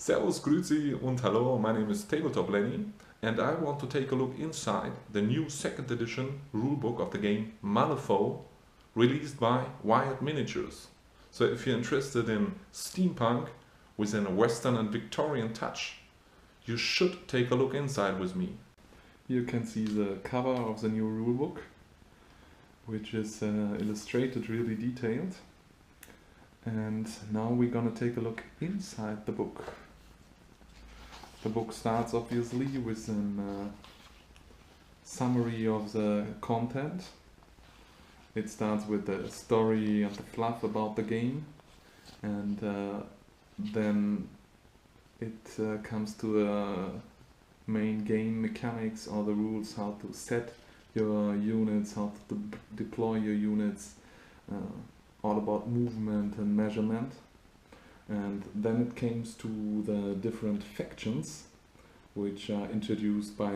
Servus, Grüezi und Hallo, my name is Tabletop and I want to take a look inside the new second edition rulebook of the game Malifaux, released by Wired Miniatures. So if you're interested in steampunk within a Western and Victorian touch, you should take a look inside with me. Here you can see the cover of the new rulebook, which is illustrated really detailed. And now we're gonna take a look inside the book. The book starts obviously with a summary of the content. It starts with the story and the fluff about the game, and then it comes to the main game mechanics or the rules, how to set your units, how to deploy your units, all about movement and measurement. And then it comes to the different factions, which are introduced by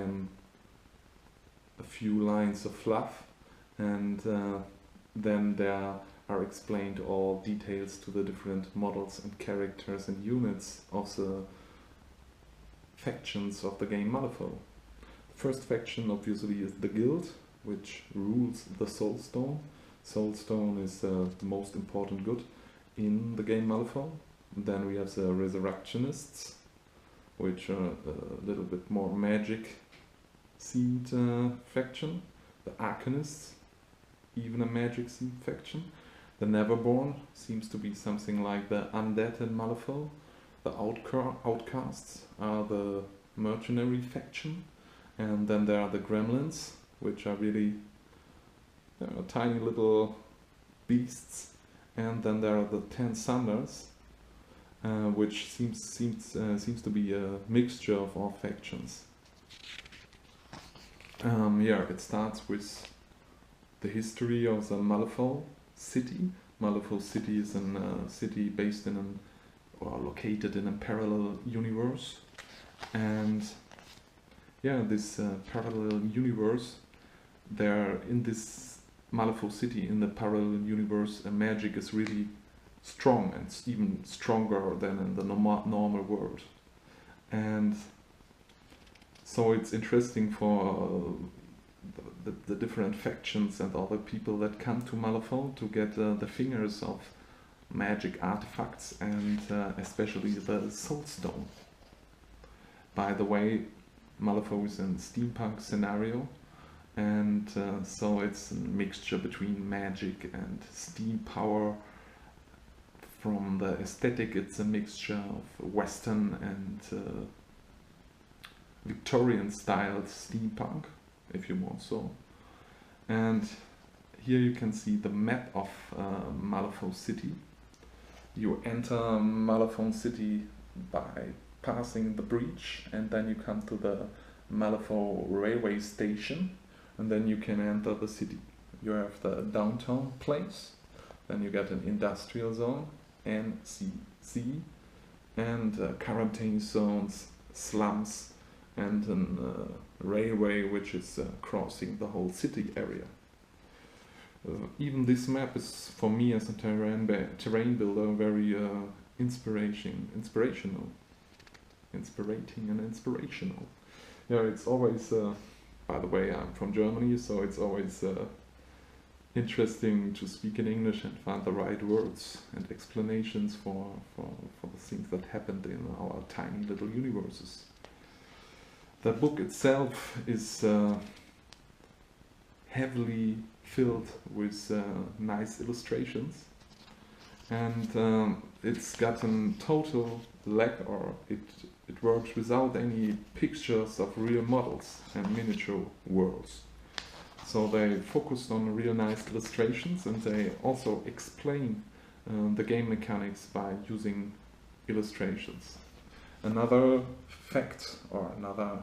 a few lines of fluff, and then there are explained all details to the different models and characters and units of the factions of the game Malifaux. The first faction obviously is the Guild, which rules the Soulstone. Soulstone is the most important good in the game Malifaux. Then we have the Resurrectionists, which are a little bit more magic themed faction. The Arcanists, even a magic themed faction. The Neverborn seems to be something like the Undead in Malifaux. The Outcasts are the mercenary faction. And then there are the Gremlins, which are really tiny little beasts. And then there are the Ten Thunders, which seems to be a mixture of all factions. It starts with the history of the Malifaux city. Malifaux city is a city based in or located in a parallel universe, and this parallel universe, there in this Malifaux city, in the parallel universe, magic is really strong and even stronger than in the normal world. And so it's interesting for the different factions and all the people that come to Malifaux to get the fingers of magic artifacts, and especially the Soulstone. By the way, Malifaux is a steampunk scenario, and so it's a mixture between magic and steam power. From the aesthetic, it's a mixture of Western and Victorian styled steampunk, if you want so. And here you can see the map of Malifaux city. You enter Malifaux city by passing the breach, and then you come to the Malifaux railway station, and then you can enter the city. You have the downtown place, then you get an industrial zone, NCC, and quarantine zones, slums, and a railway which is crossing the whole city area. Even this map is, for me as a terrain builder, very inspirating and inspirational. Yeah, it's always, by the way, I'm from Germany, so it's always interesting to speak in English and find the right words and explanations for the things that happened in our tiny little universes. The book itself is heavily filled with nice illustrations, and it's got a total lack, or it works without any pictures of real models and miniature worlds. So they focused on real nice illustrations, and they also explain the game mechanics by using illustrations. Another fact, or another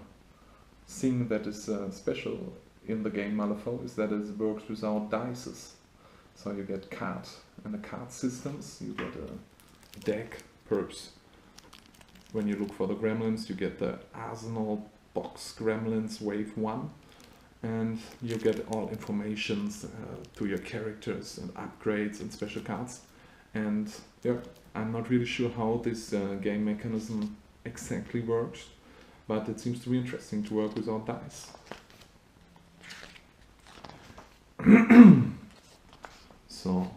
thing that is special in the game Malifaux, is that it works without dices. So you get cards, and the card systems, you get a deck, perhaps. When you look for the Gremlins, you get the Arsenal box Gremlins Wave 1, and you get all informations to your characters and upgrades and special cards. And yeah, I'm not really sure how this game mechanism exactly works, but it seems to be interesting to work without dice. So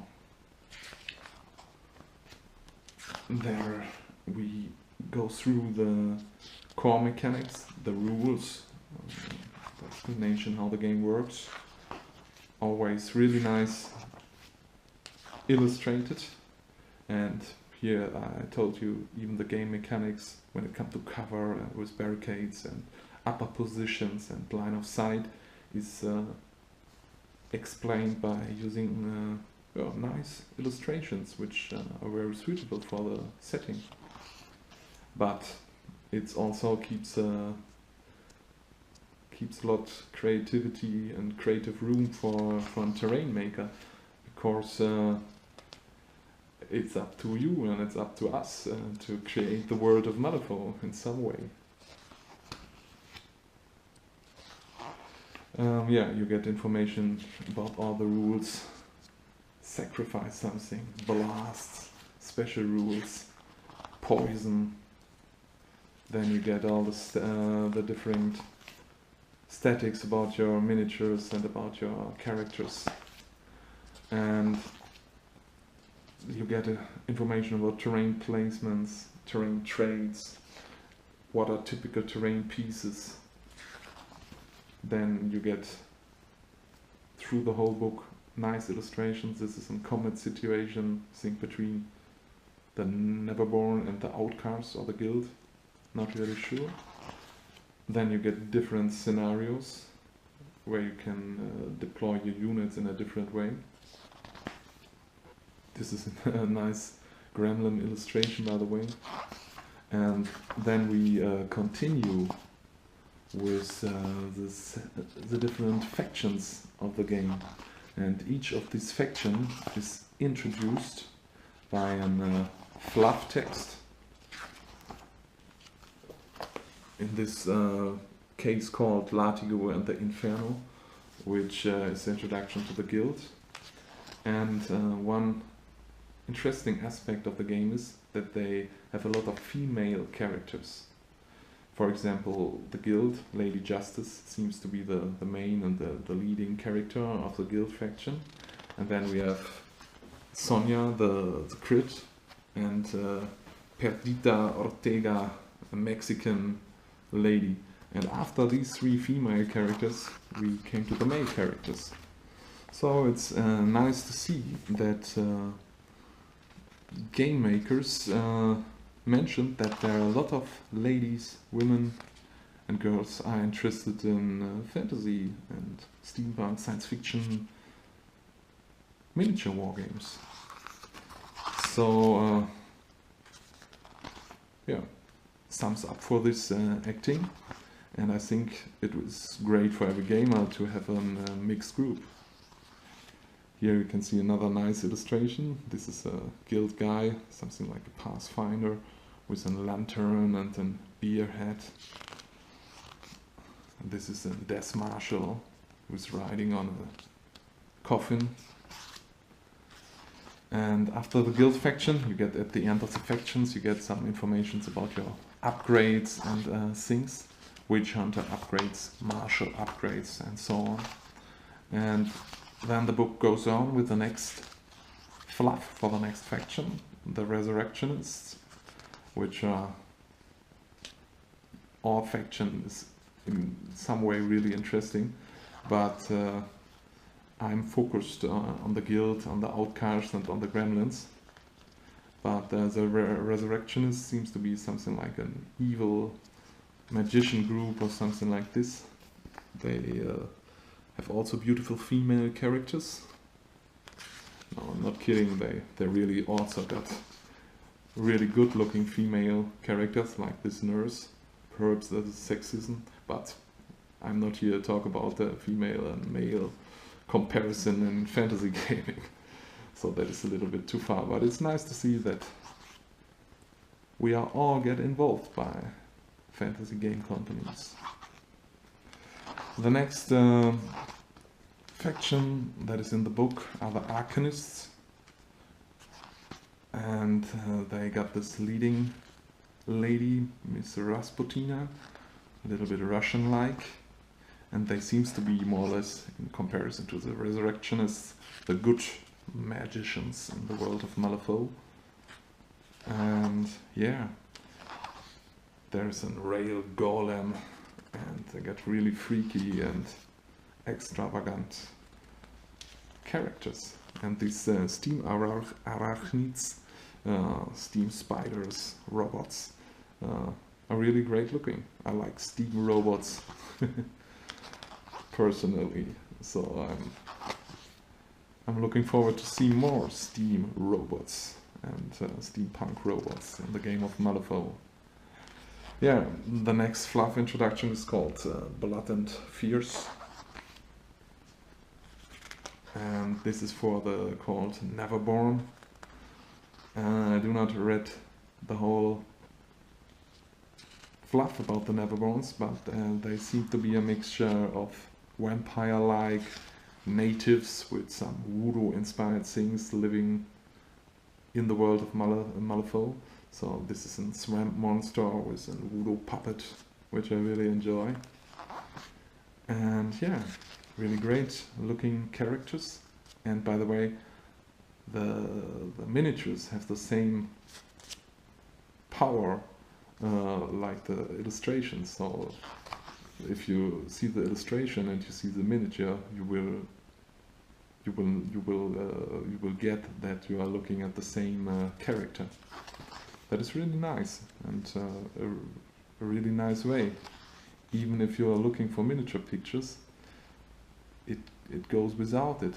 there we go through the core mechanics, the rules, the explanation how the game works. Always really nice illustrated, and here I told you even the game mechanics when it comes to cover with barricades and upper positions and line of sight is explained by using nice illustrations which are very suitable for the setting. But it also keeps a lot creativity and creative room for a terrain maker, because it's up to you and it's up to us to create the world of Malifaux in some way. Yeah, you get information about all the rules. Sacrifice something, blasts, special rules, poison. Then you get all the different statics about your miniatures and about your characters. And you get information about terrain placements, terrain traits, what are typical terrain pieces. Then you get, through the whole book, nice illustrations. This is a combat situation, I think, between the Neverborn and the Outcasts or the Guild, not really sure. Then you get different scenarios where you can deploy your units in a different way. This is a nice Gremlin illustration, by the way. And then we continue with the different factions of the game. And each of these factions is introduced by a fluff text. In this case called Latigo and the Inferno, which is the introduction to the guild. And one interesting aspect of the game is that they have a lot of female characters. For example, the guild, Lady Justice, seems to be the main and the leading character of the guild faction. And then we have Sonia, the crit, and Perdita Ortega, a Mexican lady. And after these three female characters, we came to the male characters. So it's nice to see that game makers mentioned that there are a lot of ladies, women and girls are interested in fantasy and steampunk, science fiction, miniature war games. So yeah, thumbs up for this acting, and I think it was great for every gamer to have a mixed group. Here you can see another nice illustration. This is a guild guy, something like a pathfinder, with a lantern and a beer hat. And this is a death marshal who's riding on a coffin. And after the guild faction, you get at the end of the factions, you get some information about your upgrades and things. Witch hunter upgrades, martial upgrades, and so on. And then the book goes on with the next fluff for the next faction, the Resurrectionists, which are all factions in some way really interesting, but I'm focused on the guild, on the Outcasts and on the Gremlins. But the Resurrectionists seems to be something like an evil magician group or something like this. They have also beautiful female characters. No, I'm not kidding, they really also got really good looking female characters like this nurse. Perhaps that is sexism, but I'm not here to talk about the female and male comparison in fantasy gaming. So that is a little bit too far, but it's nice to see that we are all get involved by fantasy game companies. The next faction that is in the book are the Arcanists, and they got this leading lady, Miss Rasputina, a little bit Russian-like, and they seems to be more or less, in comparison to the Resurrectionists, the good magicians in the world of Malifaux. And yeah, there's a rail golem, and they get really freaky and extravagant characters. And these steam arachnids, steam spiders, robots, are really great looking. I like steam robots personally, so I'm looking forward to see more steam robots and steampunk robots in the game of Malifaux. Yeah, the next fluff introduction is called Blood and Fierce, and this is for the called Neverborn. I do not read the whole fluff about the Neverborns, but they seem to be a mixture of vampire-like natives with some voodoo-inspired things living in the world of Malifaux. So this is a swamp monster with a voodoo puppet, which I really enjoy. And yeah, really great looking characters. And by the way, the miniatures have the same power like the illustrations. So if you see the illustration and you see the miniature, you will get that you are looking at the same character. That is really nice, and a really nice way. Even if you are looking for miniature pictures, it goes without it.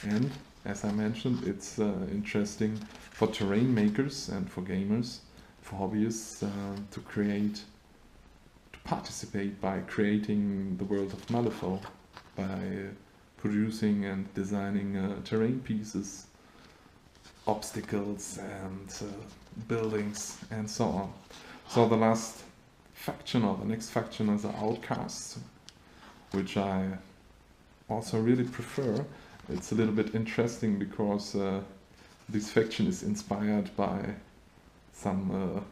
And as I mentioned, it's interesting for terrain makers and for gamers, for hobbyists, to participate by creating the world of Malifaux, by producing and designing terrain pieces, obstacles and buildings and so on. So the last faction, or the next faction, is the Outcasts, which I also really prefer. It's a little bit interesting because this faction is inspired by some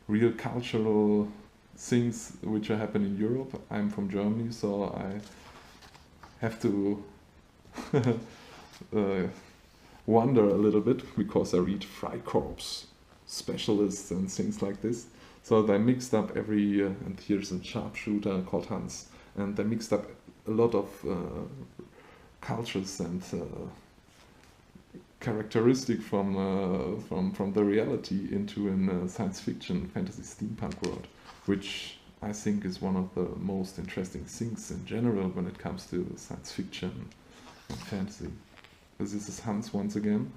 real cultural things which are happening in Europe. I'm from Germany, so I have to wonder a little bit, because I read Freikorps specialists and things like this. So they mixed up and here's a sharpshooter called Hans, and they mixed up a lot of cultures and characteristic from the reality into a science fiction, fantasy, steampunk world, which I think is one of the most interesting things in general when it comes to science fiction and fantasy. This is Hans once again.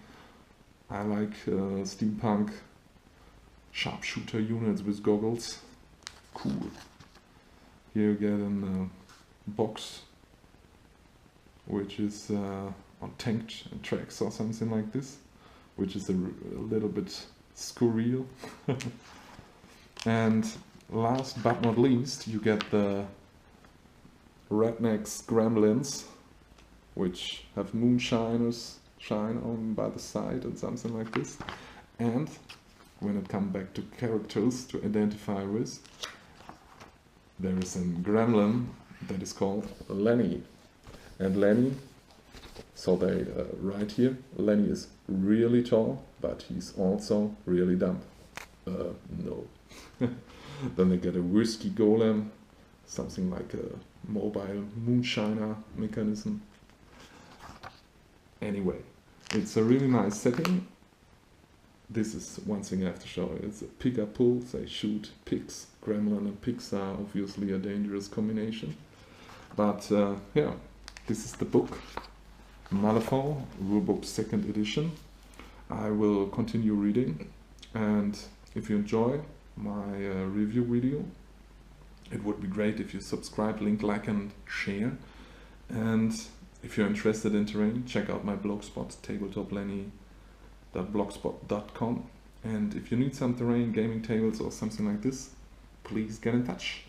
I like steampunk sharpshooter units with goggles. Cool. Here you get a box which is on tank tracks or something like this, which is a little bit surreal. And last but not least, you get the Rednecks Gremlins, which have moonshiners shine on by the side and something like this. And when it comes back to characters to identify with, there is a gremlin that is called Lenny. And Lenny, so they write here, Lenny is really tall, but he's also really dumb. No. Then they get a whiskey golem, something like a mobile moonshiner mechanism. Anyway, it's a really nice setting. This is one thing I have to show you. It's a pick-up pull. They shoot pigs. Gremlin and pigs are obviously a dangerous combination. But yeah, this is the book, Malifaux, Rulebook 2nd edition. I will continue reading, and if you enjoy my review video, it would be great if you subscribe, link, like and share. And if you're interested in terrain, check out my blogspot, tabletoplenny.blogspot.com. And if you need some terrain, gaming tables or something like this, please get in touch.